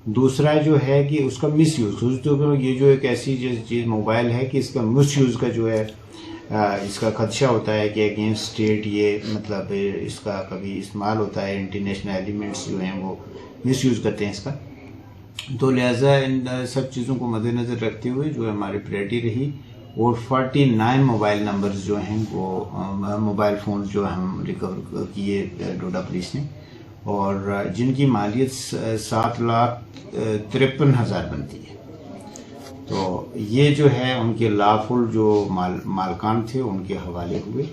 दूसरा जो है कि उसका मिसयूज, तो ये जो एक ऐसी चीज़ मोबाइल है कि इसका मिसयूज का जो है इसका खदशा होता है कि अगेंस्ट स्टेट ये मतलब इसका कभी इस्तेमाल होता है, इंटरनेशनल एलिमेंट्स जो हैं वो मिसयूज करते हैं इसका। तो लिहाजा इन सब चीज़ों को मद्देनज़र रखते हुए जो हमारी प्रायोरिटी रही और 49 मोबाइल नंबर्स जो हैं वो मोबाइल फ़ोन जो हम रिकवर किए डोडा पुलिस ने, और जिनकी मालियत 7,53,000 बनती है। तो ये जो है उनके लाफुल जो मालकान थे उनके हवाले हुए,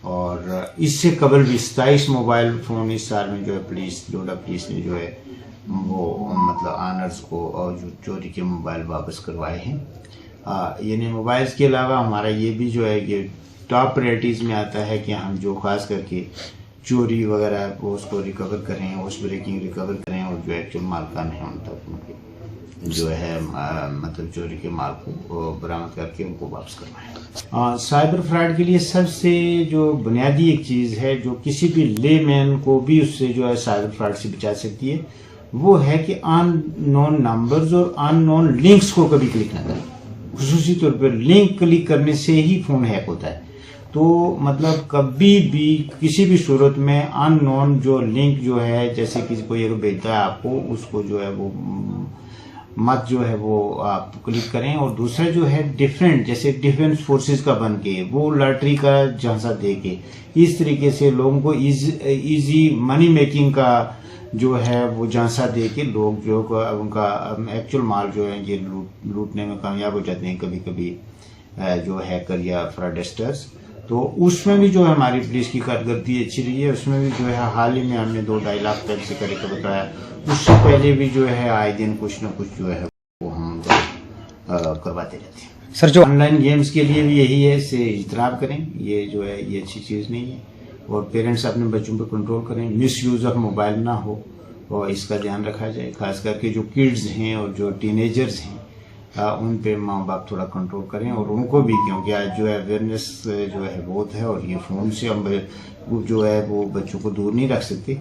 और इससे कबल भी 27 मोबाइल फ़ोन इस साल में जो है पुलिस डोडा पुलिस ने जो है वो मतलब आनर्स को और जो चोरी के मोबाइल वापस करवाए हैं। यानी मोबाइल्स के अलावा हमारा ये भी जो है ये टॉप प्रायोरिटीज़ में आता है कि हम जो ख़ास करके चोरी वगैरह वो उसको रिकवर करें, उस ब्रेकिंग रिकवर करें और जो एक्चुअल मालकान हैं उन तक उनके जो है मतलब चोरी के माल को बरामद करके उनको वापस करवाएं। साइबर फ्रॉड के लिए सबसे जो बुनियादी एक चीज़ है जो किसी भी लेमैन को भी उससे जो है साइबर फ्रॉड से बचा सकती है, वो है कि अननोन नंबर्स और अननोन लिंक्स को कभी क्लिक ना करें। खुसूसी तौर पर लिंक क्लिक करने से ही फ़ोन हैक होता है। तो मतलब कभी भी किसी भी सूरत में अननोन जो लिंक जो है, जैसे किसी कोई अगर भेजता है आपको, उसको जो है वो मत जो है वो आप क्लिक करें। और दूसरा जो है डिफरेंट, जैसे डिफेंस फोर्सेस का बन के वो लॉटरी का झांसा दे के इस तरीके से लोगों को इजी मनी मेकिंग का जो है वो झांसा दे के लोग जो उनका एक्चुअल माल जो है ये लूटने में कामयाब हो जाते हैं कभी कभी जो हैकर या फ्रॉडस्टर्स। तो उसमें भी जो है हमारी पुलिस की कारकर्दगी अच्छी रही है। उसमें भी जो है हाल ही में हमने 2-2.5 लाख पैसे से करे का बताया, उससे पहले भी जो है आए दिन कुछ न कुछ जो है वो हम करवाते रहते हैं। सर जो ऑनलाइन गेम्स के लिए भी यही है, इससे इजतनाब करें, ये जो है ये अच्छी चीज़ नहीं है। और पेरेंट्स अपने बच्चों पर कंट्रोल करें, मिस यूज़ ऑफ मोबाइल ना हो और इसका ध्यान रखा जाए। खास करके जो किड्स हैं और जो टीनेजर्स हैं उन पे माँ बाप थोड़ा कंट्रोल करें और उनको भी, क्योंकि आज जो है अवेयरनेस जो है बहुत है और ये फ़ोन से हम जो है वो बच्चों को दूर नहीं रख सकते।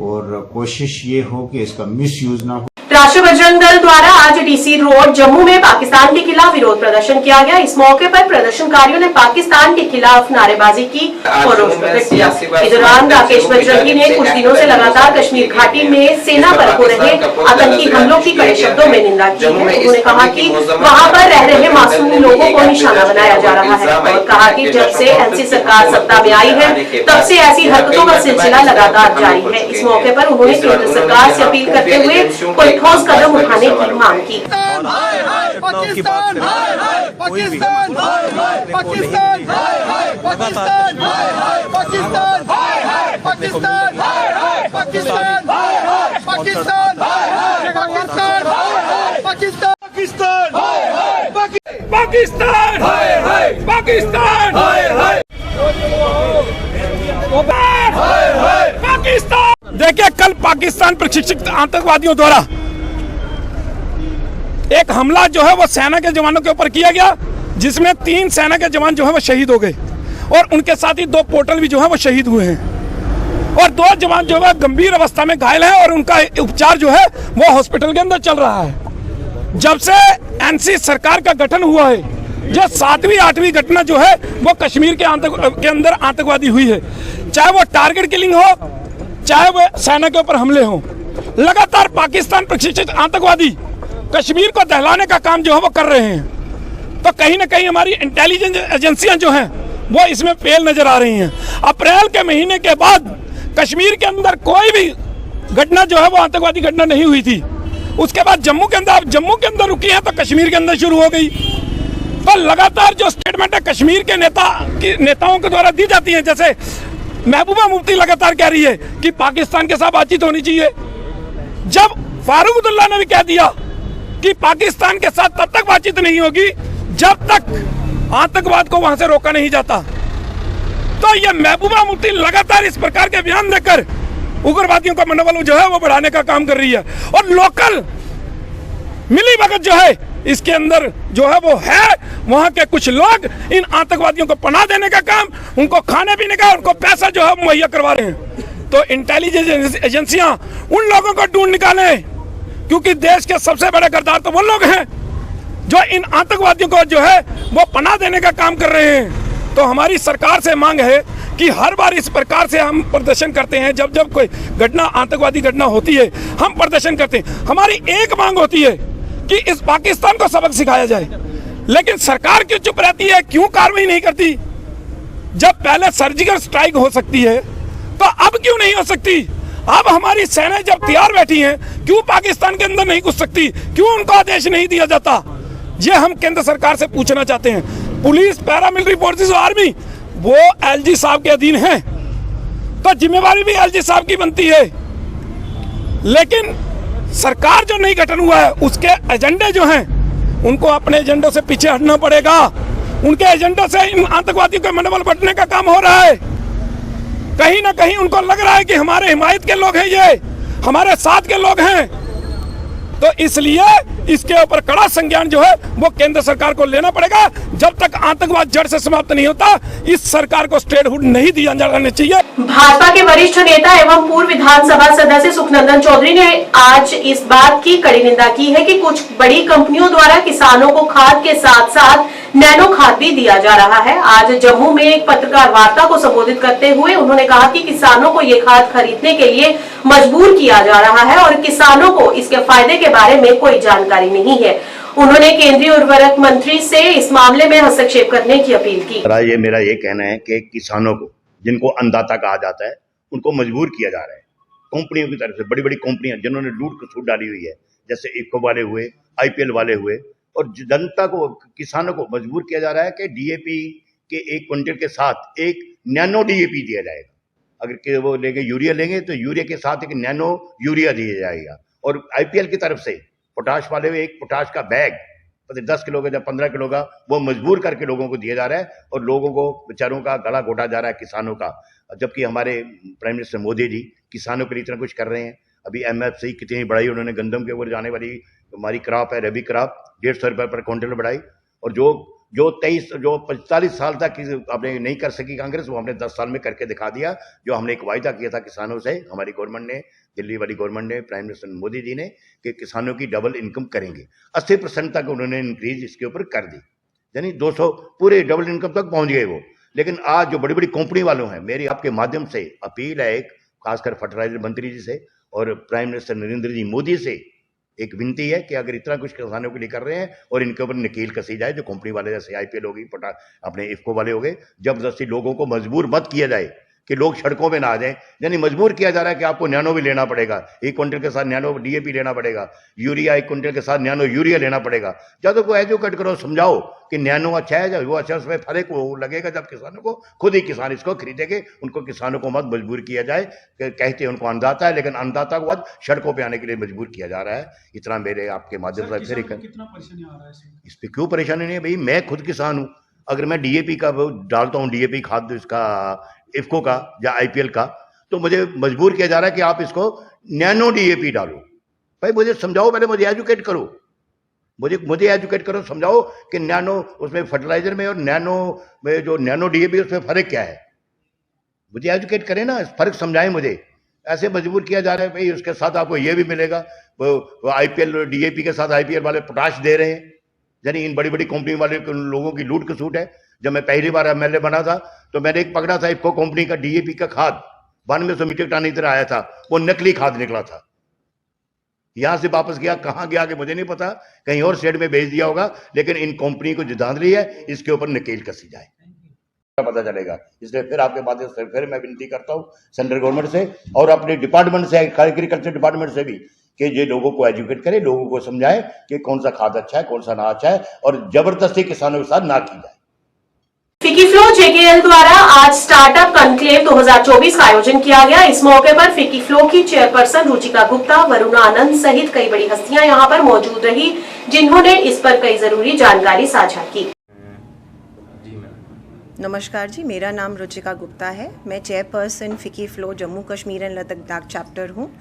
और कोशिश ये हो कि इसका मिस यूज़ ना हो। राष्ट्रीय बजरंग दल द्वारा आज डीसी रोड जम्मू में पाकिस्तान के खिलाफ विरोध प्रदर्शन किया गया। इस मौके पर प्रदर्शनकारियों ने पाकिस्तान के खिलाफ नारेबाजी की और रोष प्रकट किया। इस दौरान राकेश बजरंगी ने कुछ दिनों से लगातार कश्मीर घाटी में सेना पर हो रहे आतंकी हमलों की कड़े शब्दों में निंदा की है। उन्होंने कहा कि वहां पर रह रहे मासूम लोगों को निशाना बनाया जा रहा है और कहा कि जब से एनसी सरकार सत्ता में आई है तब से ऐसी हरकतों का सिलसिला लगातार जारी है। इस मौके पर उन्होंने केंद्र सरकार से अपील करते हुए कोई ठोस कदम उठाने की मांग की। पाकिस्तान पाकिस्तान पाकिस्तान पाकिस्तान पाकिस्तान पाकिस्तान पाकिस्तान पाकिस्तान पाकिस्तान पाकिस्तान पाकिस्तान पाकिस्तान। देखिए, कल पाकिस्तान प्रशिक्षित आतंकवादियों द्वारा एक हमला जो है वो सेना के जवानों के ऊपर किया गया, जिसमें 3 सेना के जवान जो है वो शहीद हो गए और उनके साथ ही 2 पोर्टल भी जो है वो शहीद हुए हैं और 2 जवान जो है गंभीर अवस्था में घायल हैं और उनका उपचार जो है वो हॉस्पिटल के अंदर चल रहा है। जब से एनसी सरकार का गठन हुआ है, जो 7वीं 8वीं घटना जो है वो कश्मीर के अंदर आतंकवादी हुई है, चाहे वो टारगेट किलिंग हो, चाहे वो सेना के ऊपर हमले हो। लगातार पाकिस्तान प्रशिक्षित आतंकवादी कश्मीर को दहलाने का काम जो है वो कर रहे हैं। तो कहीं ना कहीं हमारी इंटेलिजेंस एजेंसियां जो हैं वो इसमें फेल नजर आ रही हैं। अप्रैल के महीने के बाद कश्मीर के अंदर कोई भी घटना जो है वो आतंकवादी घटना नहीं हुई थी। उसके बाद जम्मू के अंदर रुकी है तो कश्मीर के अंदर शुरू हो गई। तो लगातार जो स्टेटमेंट है कश्मीर के नेताओं के द्वारा दी जाती है, जैसे महबूबा मुफ्ती लगातार कह रही है कि पाकिस्तान के साथ बातचीत होनी चाहिए, जब फारूक अब्दुल्ला ने भी कह दिया कि पाकिस्तान के साथ तब तक बातचीत नहीं होगी जब तक आतंकवाद को वहां से रोका नहीं जाता। तो ये महबूबा मुफ्ती लगातार इस प्रकार के बयान देकर उग्रवादियों का मनोबल जो है वो बढ़ाने का काम कर रही है। और लोकल मिली भगत जो है इसके अंदर जो है वो है, वहां के कुछ लोग इन आतंकवादियों को पनाह देने का काम, उनको खाने पीने का, उनको पैसा जो है मुहैया करवा रहे हैं। तो इंटेलिजेंस एजेंसियां उन लोगों को ढूंढ निकालें, क्योंकि देश के सबसे बड़े गद्दार तो वो लोग हैं जो इन आतंकवादियों को जो है वो पनाह देने का काम कर रहे हैं। तो हमारी सरकार से मांग है कि हर बार इस प्रकार से हम प्रदर्शन करते हैं, जब जब कोई घटना आतंकवादी घटना होती है हम प्रदर्शन करते हैं। हमारी एक मांग होती है कि इस पाकिस्तान को सबक सिखाया जाए, लेकिन सरकार क्यों चुप रहती है, क्यों कार्रवाई नहीं करती? जब पहले सर्जिकल स्ट्राइक हो सकती है तो अब क्यों नहीं हो सकती? अब हमारी सेना जब तैयार बैठी है, क्यों पाकिस्तान के अंदर नहीं घुस सकती? क्यों उनको आदेश नहीं दिया जाता? ये हम केंद्र सरकार से पूछना चाहते हैं। पुलिस, पैरामिलिट्री फोर्सेस, आर्मी वो एलजी साहब के अधीन है, तो जिम्मेवारी भी एलजी साहब की बनती है। लेकिन सरकार जो नहीं गठन हुआ है उसके एजेंडे जो हैं उनको अपने एजेंडों से पीछे हटना पड़ेगा। उनके एजेंडों से इन आतंकवादियों का मनोबल बढ़ने का काम हो रहा है। कहीं ना कहीं उनको लग रहा है कि हमारे हिमायत के लोग हैं, ये हमारे साथ के लोग हैं। तो इसलिए इसके ऊपर कड़ा संज्ञान जो है वो केंद्र सरकार को लेना पड़ेगा। जब तक आतंकवाद जड़ से समाप्त नहीं होता, इस सरकार को स्टेटहुड नहीं दिया जाना चाहिए। भाजपा के वरिष्ठ नेता एवं पूर्व विधानसभा सदस्य सुखनंदन चौधरी ने आज इस बात की कड़ी निंदा की है कि कुछ बड़ी कंपनियों द्वारा किसानों को खाद के साथ साथ नैनो खाद भी दिया जा रहा है। आज जम्मू में एक पत्रकार वार्ता को संबोधित करते हुए उन्होंने कहा कि किसानों को ये खाद खरीदने के लिए मजबूर किया जा रहा है और किसानों को इसके फायदे के बारे में कोई जानकारी नहीं है। उन्होंने केंद्रीय उर्वरक मंत्री से इस मामले में हस्तक्षेप करने की अपील की। मेरा ये कहना है कि किसानों को, जिनको अन्नदाता कहा जाता है, उनको मजबूर किया जा रहा है कंपनियों की तरफ से। बड़ी बड़ी कंपनियां जिन्होंने लूट खसूट डाली हुई है, जैसे इफको वाले हुए, आईपीएल वाले हुए, और जनता को, किसानों को मजबूर किया जा रहा है कि डीएपी के 1 क्विंटल के साथ एक नैनो डीएपी दिया जाएगा। अगर वो लेंगे यूरिया लेंगे तो यूरिया के साथ एक नैनो यूरिया दिया जाएगा। और आईपीएल की तरफ से पोटाश वाले हुए एक पोटाश का बैग 10 किलो का या 15 किलो का वो मजबूर करके लोगों को दिया जा रहा है और लोगों को बेचारों का गला घोटा जा रहा है, किसानों का। जबकि हमारे प्राइम मिनिस्टर मोदी जी किसानों के लिए इतना कुछ कर रहे हैं। अभी एमएफसी कितनी बढ़ाई उन्होंने, गंदम के ऊपर जाने वाली हमारी क्रॉप है, रबी क्रॉप, 150 रुपये पर क्विंटल बढ़ाई। और जो 45 साल तक आपने नहीं कर सकी कांग्रेस, वो हमने 10 साल में करके दिखा दिया। जो हमने एक वायदा किया था किसानों से, हमारी गवर्नमेंट ने, दिल्ली वाली गवर्नमेंट ने, प्राइम मिनिस्टर मोदी जी ने, कि किसानों की डबल इनकम करेंगे। 80% तक उन्होंने इंक्रीज इसके ऊपर कर दी, यानी 200 पूरे डबल इनकम तक पहुंच गए वो। लेकिन आज जो बड़ी बड़ी कंपनी वालों हैं, मेरी आपके माध्यम से अपील है, एक खासकर फर्टिलाइजर मंत्री जी से और प्राइम मिनिस्टर नरेंद्र जी मोदी से एक विनती है कि अगर इतना कुछ किसानों के लिए कर रहे हैं और इनके ऊपर नकील कसी जाए, जो कंपनी वाले जैसे आईपीएल होगी, अपने इफको वाले हो गए, जबरदस्ती लोगों को मजबूर मत किया जाए कि लोग सड़कों पे ना आ जाएं। यानी मजबूर किया जा रहा है कि आपको नैनो भी लेना पड़ेगा, 1 क्विंटल के साथ नैनो डीएपी लेना पड़ेगा, यूरिया 1 क्विंटल के साथ नैनो यूरिया लेना पड़ेगा। जब को एजुकेट करो, समझाओ कि नैनो अच्छा है, वो अच्छा, उसमें फर्क वो लगेगा जब किसानों को खुद ही किसान इसको खरीदेंगे। उनको किसानों को मत मजबूर किया जाए, कहते हैं उनको अन्नदाता है, लेकिन अन्नदाता को आज सड़कों पर आने के लिए मजबूर किया जा रहा है। इतना मेरे आपके माध्यम से फिर इस पर क्यों परेशानी नहीं है भाई, मैं खुद किसान हूँ। अगर मैं डीएपी का डालता हूँ, डीएपी खाद इसका इफको का या आईपीएल का, तो मुझे मजबूर किया जा रहा है कि आप इसको नैनो डीएपी डालो। भाई मुझे समझाओ, पहले मुझे एजुकेट करो, मुझे एजुकेट करो, समझाओ कि नैनो उसमें फर्टिलाइजर में और नैनो में जो नैनो डीएपी उसमें फर्क क्या है। मुझे एजुकेट करें ना, फर्क समझाएं मुझे। ऐसे मजबूर किया जा रहा है भाई उसके साथ आपको ये भी मिलेगा, वो आईपीएल डीएपी के साथ आईपीएल वाले पोटाश दे रहे हैं। यानी इन बड़ी बड़ी कंपनी वाले लोगों की लूट खसूट है। जब मैं पहली बार एमएलए बना था तो मैंने एक पकड़ा था इफको कंपनी का डीएपी का खाद, 9200 मीट्रिक टन इधर आया था, वो नकली खाद निकला था। यहां से वापस गया, कहां गया कि मुझे नहीं पता, कहीं और स्टेट में भेज दिया होगा, लेकिन इन कंपनी को जो धांधली है इसके ऊपर नकेल कसी जाए। पता चलेगा। इसलिए फिर आपके माध्यम से फिर मैं विनती करता हूँ सेंट्रल गवर्नमेंट से और अपने डिपार्टमेंट से, एग्रीकल्चर डिपार्टमेंट से भी, कि ये लोगों को एजुकेट करे, लोगों को समझाए कि कौन सा खाद अच्छा है, कौन सा ना अच्छा है, और जबरदस्ती किसानों के साथ ना की जाए। फिकीफ्लो जेकेएल द्वारा आज स्टार्टअप कॉन्क्लेव 2024 का आयोजन किया गया। इस मौके पर फिकीफ्लो की चेयरपर्सन रुचिका गुप्ता, वरुण आनंद सहित कई बड़ी हस्तियां यहां पर मौजूद रही, जिन्होंने इस पर कई जरूरी जानकारी साझा की। नमस्कार जी, मेरा नाम रुचिका गुप्ता है। मैं chairperson FICCI FLO Jammu Kashmir and Ladakh chapter हूँ।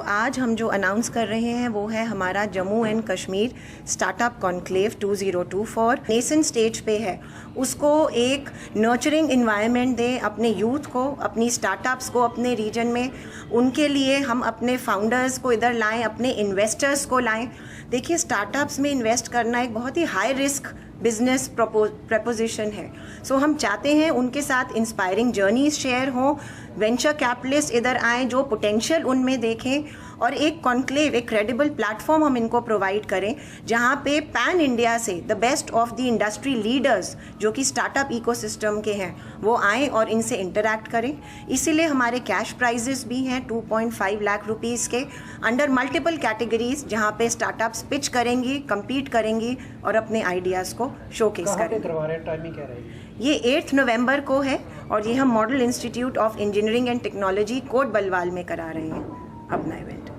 आज हम जो अनाउंस कर रहे हैं वो है हमारा Jammu and Kashmir startup conclave 2024 nation stage पे है। उसको एक नर्चरिंग इन्वायरमेंट दें अपने यूथ को, अपनी स्टार्टअप्स को अपने रीजन में। उनके लिए हम अपने फाउंडर्स को इधर लाएं, अपने इन्वेस्टर्स को लाएं। देखिए, स्टार्टअप्स में इन्वेस्ट करना एक बहुत ही हाई रिस्क बिजनेस प्रपोजिशन है। हम चाहते हैं उनके साथ इंस्पायरिंग जर्नीज शेयर हो, वेंचर कैपिटलिस्ट इधर आएँ जो पोटेंशियल उनमें देखें, और एक कॉन्क्लेव, एक क्रेडिबल प्लेटफॉर्म हम इनको प्रोवाइड करें जहां पे पैन इंडिया से the best of the industry leaders जो कि स्टार्टअप इकोसिस्टम के हैं वो आएँ और इनसे इंटरैक्ट करें। इसीलिए हमारे कैश प्राइजेस भी हैं 2.5 लाख रुपीज़ के अंडर मल्टीपल कैटेगरीज, जहां पे स्टार्टअप्स पिच करेंगी, कम्पीट करेंगी और अपने आइडियाज़ को शोकेस करेंगे। टाइमिंग क्या रहेगी? ये 8 नवंबर को है और ये हम model institute of engineering and technology Kot Balwal में करा रहे हैं अपना इवेंट।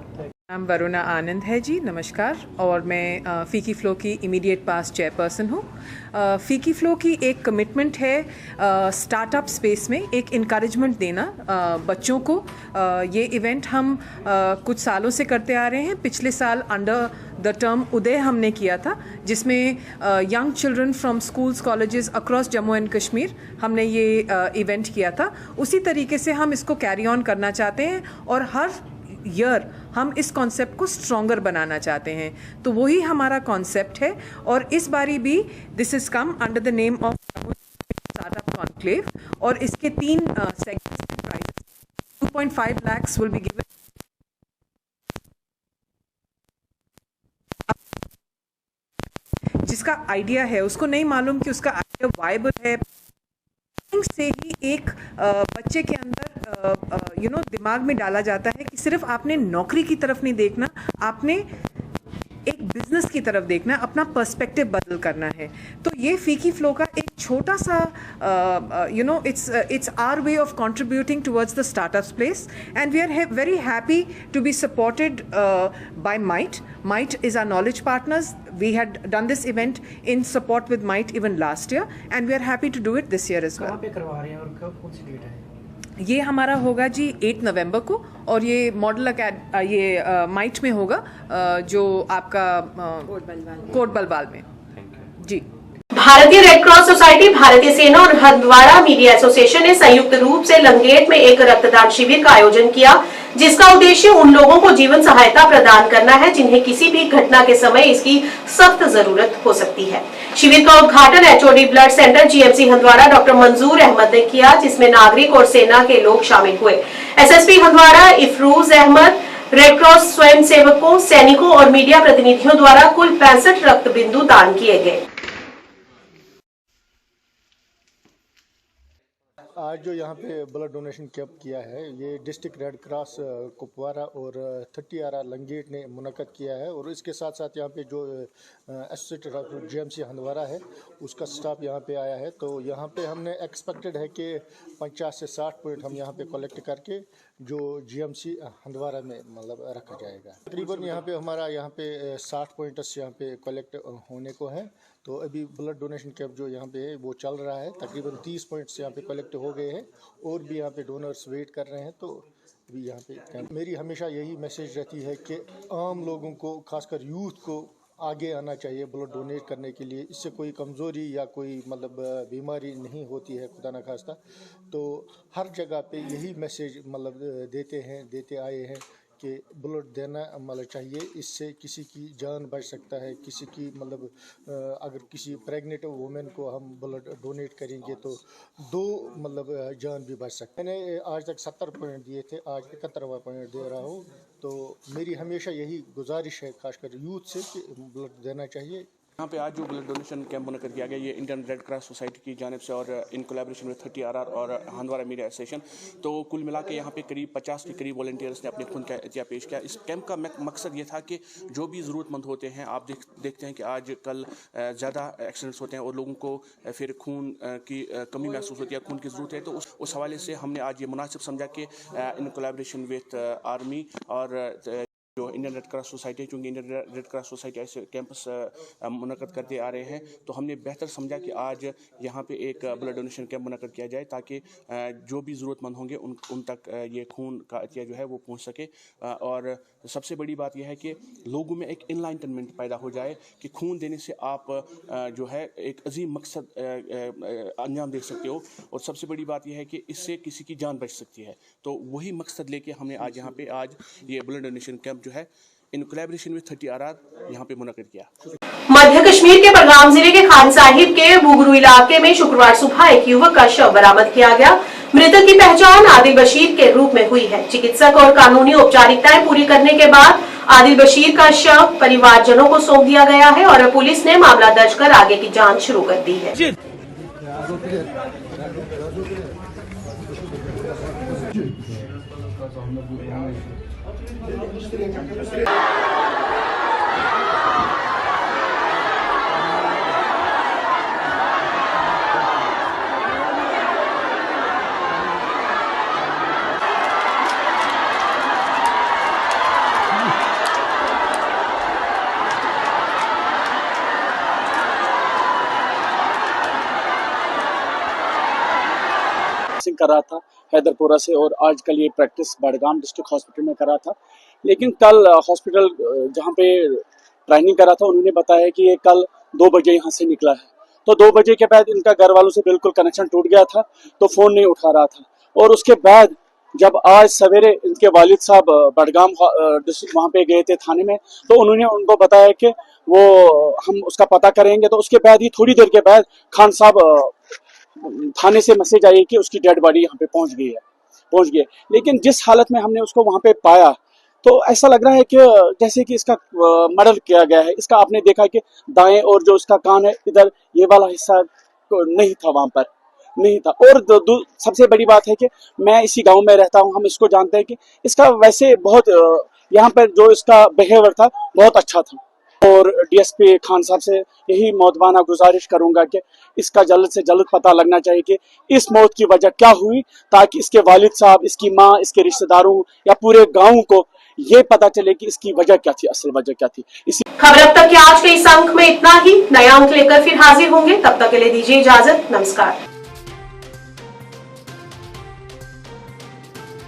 नाम वरुणा आनंद है जी, नमस्कार। और मैं फिकीफ्लो की इमीडिएट पास्ट चेयरपर्सन हूँ। फिकीफ्लो की एक कमिटमेंट है स्टार्टअप स्पेस में एक इनकरेजमेंट देना बच्चों को। ये इवेंट हम कुछ सालों से करते आ रहे हैं। पिछले साल अंडर द टर्म उदय हमने किया था, जिसमें young children from schools colleges across Jammu and Kashmir हमने ये इवेंट किया था। उसी तरीके से हम इसको कैरी ऑन करना चाहते हैं और हर ईयर हम इस कॉन्सेप्ट को स्ट्रॉन्गर बनाना चाहते हैं। तो वही हमारा कॉन्सेप्ट है और इस बारी भी this is come under the name of startup conclave और इसके 3 segments prizes 2.5 lakhs will be given. जिसका आइडिया है उसको नहीं मालूम कि उसका आइडिया वायबल है, से ही एक बच्चे के अंदर दिमाग में डाला जाता है कि सिर्फ आपने नौकरी की तरफ नहीं देखना, आपने एक बिजनेस की तरफ देखना, अपना पर्सपेक्टिव बदल करना है। तो ये फिकीफ्लो का एक छोटा सा it's our way of contributing towards the startups place, and we are very happy to be supported by MITE. MITE is our knowledge partners. We had done this event in support with MITE even last year, and we are happy to do it this year as well. कहाँ पे करवा रहे हैं और कौन सी date है? ये हमारा होगा जी 8 नवंबर को और ये मॉडल ये माइट में होगा जो आपका कोट बलवाल में जी। भारतीय रेड क्रॉस सोसाइटी, भारतीय सेना और हंदवाड़ा मीडिया एसोसिएशन ने संयुक्त रूप से लंगेट में एक रक्तदान शिविर का आयोजन किया, जिसका उद्देश्य उन लोगों को जीवन सहायता प्रदान करना है जिन्हें किसी भी घटना के समय इसकी सख्त जरूरत हो सकती है। शिविर का उद्घाटन HOD blood centre GMC Handwara doctor मंजूर अहमद ने किया, जिसमें नागरिक और सेना के लोग शामिल हुए। SSP Handwara Ifrooz Ahmad, red cross स्वयं सेवकों, सैनिकों और मीडिया प्रतिनिधियों द्वारा कुल 65 रक्त बिंदु दान किए गए। आज जो यहाँ पे ब्लड डोनेशन कैंप किया है ये डिस्ट्रिक्ट रेड क्रॉस कुपवारा और 30 लंगेट ने मुनक़द किया है और इसके साथ साथ यहाँ पे जो एसोसिएटेड जीएमसी हंदवाड़ा है उसका स्टाफ यहाँ पे आया है। तो यहाँ पे हमने एक्सपेक्टेड है कि 50 से 60 पॉइंट हम यहाँ पे कलेक्ट करके जो जीएमसी हंदवाड़ा में मतलब रखा जाएगा। तकरीबन यहाँ पे हमारा 60 पॉइंट्स यहाँ पे कलेक्ट होने को है। तो अभी ब्लड डोनेशन कैंप जो यहाँ पे है वो चल रहा है, तकरीबन 30 पॉइंट्स यहाँ पे कलेक्ट हो गए हैं और भी यहाँ पे डोनर्स वेट कर रहे हैं। तो अभी यहाँ पे कैंप मेरी हमेशा यही मैसेज रहती है कि आम लोगों को, खासकर यूथ को आगे आना चाहिए ब्लड डोनेट करने के लिए। इससे कोई कमज़ोरी या कोई मतलब बीमारी नहीं होती है, खुदा न खास्ता। तो हर जगह पे यही मैसेज मतलब देते आए हैं कि ब्लड देना मतलब चाहिए। इससे किसी की जान बच सकता है, किसी की मतलब अगर किसी प्रेग्नेंट वुमेन को हम ब्लड डोनेट करेंगे तो 2 मतलब जान भी बच सकती है। मैंने आज तक 70 पॉइंट दिए थे, आज 71वां पॉइंट दे रहा हूँ। तो मेरी हमेशा यही गुजारिश है खासकर यूथ से कि ब्लड देना चाहिए। यहाँ पे आज जो ब्लड डोनेशन कैंप मुनक़्क़द किया गया, ये इंडियन रेड क्रॉस सोसाइटी की जानिब से और इन कोलैबोरेशन में 30RR और हंदवारा मीडिया एसोसिएशन, तो कुल मिला के यहाँ पे करीब 50 के करीब वॉलंटियर्स ने अपने खून का एहतिया पेश किया। इस कैंप का मकसद ये था कि जो भी ज़रूरतमंद होते हैं, आप देखते हैं कि आज कल ज़्यादा एक्सीडेंट्स होते हैं और लोगों को फिर खून की कमी महसूस होती है, खून की ज़रूरत है, तो उस हवाले से हमने आज ये मुनासिब समझा कि इन कोलैबोरेशन विद आर्मी और जो इंडियन रेड क्रॉस सोसाइटी है, चूँकि इंडियन रेड क्रॉस सोसाइटी ऐसे कैंपस मुनक़्क़द करते आ रहे हैं, तो हमने बेहतर समझा कि आज यहाँ पे एक ब्लड डोनेशन कैंप मुनक़्क़द किया जाए ताकि जो भी ज़रूरतमंद होंगे उन तक ये खून का अतिया जो है वो पहुँच सके। और सबसे बड़ी बात यह है कि लोगों में एक इनलाइटनमेंट पैदा हो जाए कि खून देने से आप जो है एक अजीम मकसद अंजाम दे सकते हो, और सबसे बड़ी बात यह है कि इससे किसी की जान बच सकती है। तो वही मकसद लेके हमने आज यहाँ पे आज ये ब्लड डोनेशन कैंप जो है इन कोलैबोरेशन विद 30RR यहाँ पे मुनक़्क़द किया। मध्य कश्मीर के बडगाम जिले के खान साहिब के बुगरू इलाके में शुक्रवार सुबह एक युवक का शव बरामद किया गया। मृतक की पहचान आदिल बशीर के रूप में हुई है। चिकित्सक और कानूनी औपचारिकताएं पूरी करने के बाद आदिल बशीर का शव परिवारजनों को सौंप दिया गया है और पुलिस ने मामला दर्ज कर आगे की जांच शुरू कर दी है। कर रहा था हैदरपुरा से, और आजकल ये प्रैक्टिस बडगाम डिस्ट्रिक्ट हॉस्पिटल में कर रहा था। लेकिन कल हॉस्पिटल जहाँ पे ट्रेनिंग कर रहा था, उन्होंने बताया कि ये कल 2 बजे यहाँ से निकला है। तो 2 बजे के बाद इनका घर वालों से बिल्कुल कनेक्शन टूट गया था, तो फ़ोन नहीं उठा रहा था। और उसके बाद जब आज सवेरे इनके वालिद साहब बडगाम डिस्ट्रिक्ट वहाँ पे गए थे थाने में, तो उन्होंने उनको बताया कि वो हम उसका पता करेंगे। तो उसके बाद ही थोड़ी देर के बाद खान साहब थाने से मैसेज आई कि उसकी डेड बॉडी यहाँ पे पहुँच गई है। लेकिन जिस हालत में हमने उसको वहाँ पे पाया, तो ऐसा लग रहा है कि जैसे कि इसका मर्डर किया गया है। इसका आपने देखा कि दाएं और जो इसका कान है इधर, ये वाला हिस्सा नहीं था, वहाँ पर नहीं था। और सबसे बड़ी बात है कि मैं इसी गांव में रहता हूँ, हम इसको जानते हैं कि इसका वैसे बहुत यहाँ पर जो इसका बिहेवियर था बहुत अच्छा था। और डीएसपी खान साहब से यही मौतबाना गुजारिश करूंगा कि इसका जल्द से जल्द पता लगना चाहिए कि इस मौत की वजह क्या हुई, ताकि इसके वालिद साहब, इसकी माँ, इसके रिश्तेदारों या पूरे गांव को ये पता चले कि इसकी वजह क्या थी, असल वजह क्या थी। इसी खबर अब तक के आज के इस अंक में इतना ही। नया अंक लेकर फिर हाजिर होंगे, तब तक के लिए दीजिए इजाजत। नमस्कार।